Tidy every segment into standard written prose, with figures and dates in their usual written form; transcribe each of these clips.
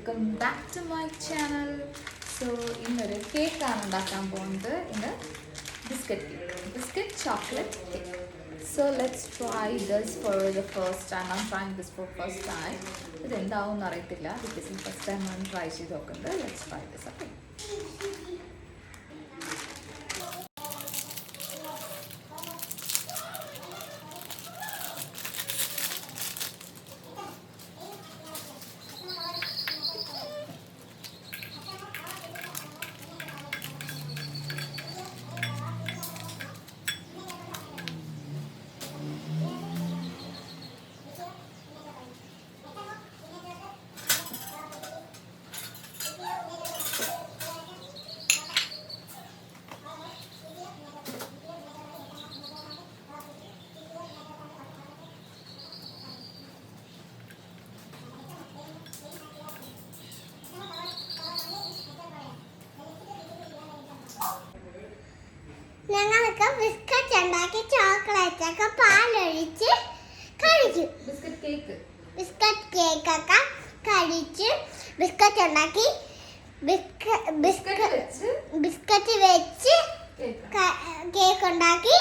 Welcome back to my channel. So ഇന്നൊരു കേക്കാണ് ഉണ്ടാക്കാൻ പോകുന്നത്. ഇന്ന് biscuit chocolate cake. So let's try this for the first time. I am trying this for first time. ഇതെന്താവും എന്ന് അറിയത്തില്ല, ബിക്കോസ് ഫസ്റ്റ് ടൈം ആണ് ട്രൈ ചെയ്ത് നോക്കുന്നത്. Let's try this. ഓക്കെ, ഞങ്ങൾക്ക് ബിസ്ക്കറ്റ് ഉണ്ടാക്കി ചോക്ലേറ്റ് ഒക്കെ പാലൊഴിച്ച് കഴിക്കും. ബിസ്ക്കറ്റ് കേക്കൊക്കെ കഴിച്ച് ബിസ്ക്കറ്റ് ഉണ്ടാക്കി ബിസ്ക്കറ്റ് വെച്ച് കേക്ക് ഉണ്ടാക്കി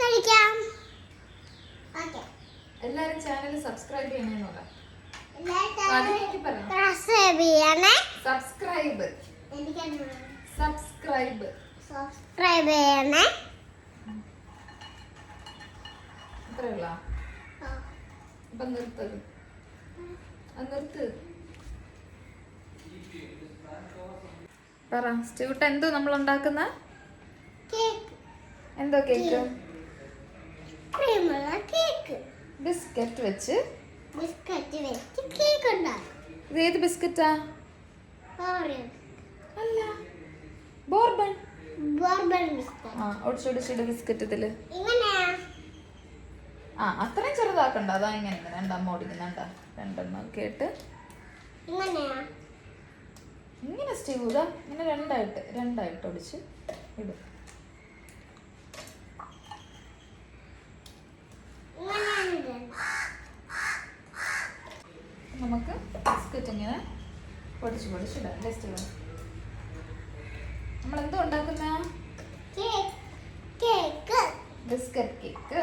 കഴിക്കാം. ഓക്കെ, എല്ലാവരും ചാനൽ സബ്സ്ക്രൈബ് ചെയ്യണമെന്നുള്ള സബ്സ്ക്രൈബ് ചെയ്യണേ. അത്രയുള്ള ഇപ്പം നിർത്തത് നിർത്ത്. പറ സ്റ്റൂട്ട, എന്തോ നമ്മൾ ഉണ്ടാക്കുന്ന എന്തോ കേക്ക്? ക്രീമുള്ള കേക്ക്. ബിസ്ക്കറ്റ് വെച്ച് കേക്ക് ഉണ്ടാക്കും. ഇത് ഏത് ബിസ്ക്കറ്റാ? അല്ല, ബോർബൺ ബിസ്ക്കറ്റ്. ഒടിച്ചൊടിച്ചിട്ട് ബിസ്ക്കറ്റ് ഇതില്. ഇങ്ങനെയാ? അത്രയും ചെറുതാക്കണ്ട. അതാ ഇങ്ങനെ രണ്ടാം ഓടിക്കുന്നുണ്ട. രണ്ടെണ്ണം കേട്ട് ഇങ്ങനെയാ? ഇങ്ങനെ സ്റ്റീവ് ഇങ്ങനെ രണ്ടായിട്ട് ഒടിച്ച് ഇടും. നമുക്ക് ബിസ്ക്കറ്റ് ഇങ്ങനെ പൊടിച്ചിടാം. ടെസ്റ്റ് നമ്മൾ എന്തോ ഉണ്ടാക്കുന്ന biscuit cake.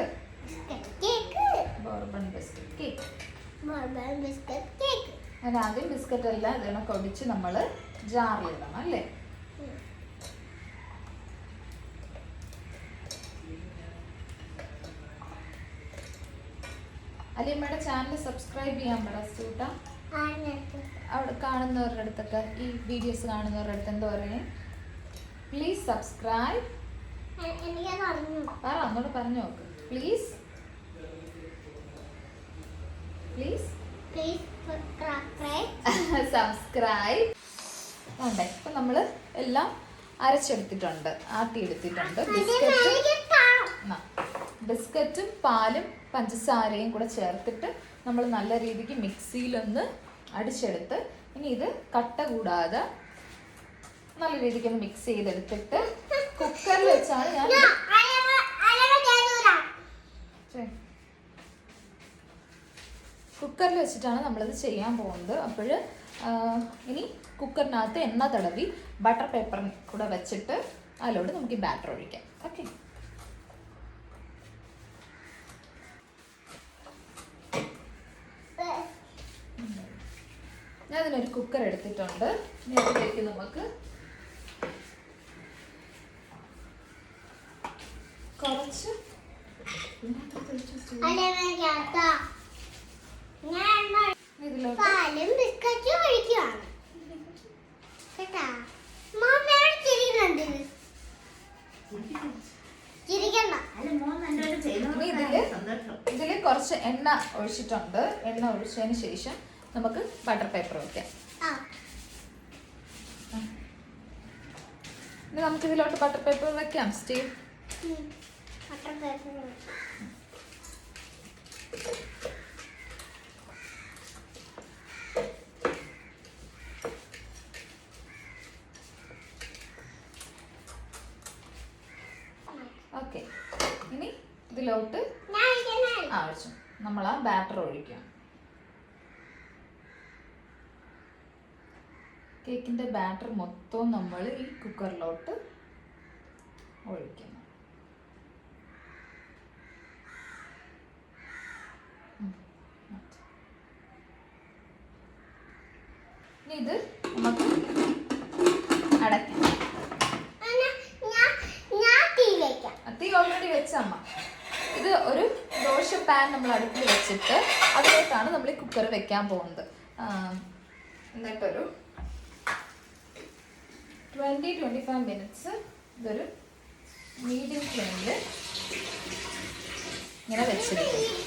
Bourbon biscuit cake. ആദ്യം ബിസ്ക്കറ്റ് എല്ലാം ഇതിനൊക്കെ ഒടിച്ച് നമ്മൾ ജാറിലിടണം അല്ലേ? അലിയമ്മയുടെ ചാനൽ സബ്സ്ക്രൈബ് ചെയ്യാൻ പറ സ്റ്റൂട്ട. അവിടെ കാണുന്നവരുടെ അടുത്തൊക്കെ, ഈ വീഡിയോസ് കാണുന്നവരുടെ അടുത്ത് എന്താ പറയേ? Please subscribe. അങ്ങോട്ട് പറഞ്ഞു നോക്ക്. Please subscribe. ഉണ്ട്. ഇപ്പം നമ്മൾ എല്ലാം അരച്ചെടുത്തിട്ടുണ്ട്, ആട്ടിയെടുത്തിട്ടുണ്ട്. ബിസ്ക്കറ്റും പാലും പഞ്ചസാരയും കൂടെ ചേർത്തിട്ട് നമ്മൾ നല്ല രീതിക്ക് മിക്സിയിലൊന്ന് അടിച്ചെടുത്ത്, ഇനി ഇത് കട്ട കൂടാതെ നല്ല രീതിക്ക് ഒന്ന് മിക്സ് ചെയ്തെടുത്തിട്ട് കുക്കറിൽ വെച്ചാണ് കുക്കറിൽ വെച്ചിട്ടാണ് നമ്മളിത് ചെയ്യാൻ പോകുന്നത്. അപ്പോൾ ഇനി കുക്കറിനകത്ത് എണ്ണ തടവി ബട്ടർ പേപ്പർ കൂടെ വെച്ചിട്ട് അതിലോട്ട് നമുക്ക് ഈ ബാറ്റർ ഒഴിക്കാം. ഓക്കെ, ഞാൻ അതിനൊരു കുക്കർ എടുത്തിട്ടുണ്ട്. ഇതിലേക്ക് നമുക്ക് കുറച്ച് ഇതില് കുറച്ച് എണ്ണ ഒഴിച്ചിട്ടുണ്ട്. എണ്ണ ഒഴിച്ചതിന് ശേഷം നമുക്ക് ബട്ടർ പേപ്പർ വെക്കാം. ഇനി നമുക്ക് ഇതിലോട്ട് ബട്ടർ പേപ്പർ വെക്കാം. Steve, okay. ഇനി ഇതിലോട്ട് നമ്മൾ ആ ബാറ്റർ ഒഴിക്കാം. കേക്കിൻ്റെ ബാറ്റർ മൊത്തവും നമ്മൾ ഈ കുക്കറിലോട്ട് ഒഴിക്കണം. ഇനി ഇത് നമുക്ക് അടയ്ക്കാം. ഞാൻ തീ വെക്കാം. തീ ഓൾറെഡി വെച്ച അമ്മ. ഇത് ഒരു ദോശ പാൻ നമ്മൾ അടുപ്പിൽ വെച്ചിട്ട് അതിലോട്ടാണ് നമ്മൾ ഈ കുക്കർ വെക്കാൻ പോകുന്നത്. എന്നിട്ടൊരു 20-25 മിനിറ്റ്സ് ഇതൊരു മീഡിയം ഫ്ലെയിമിൽ ഇങ്ങനെ വെച്ചിരിക്കും.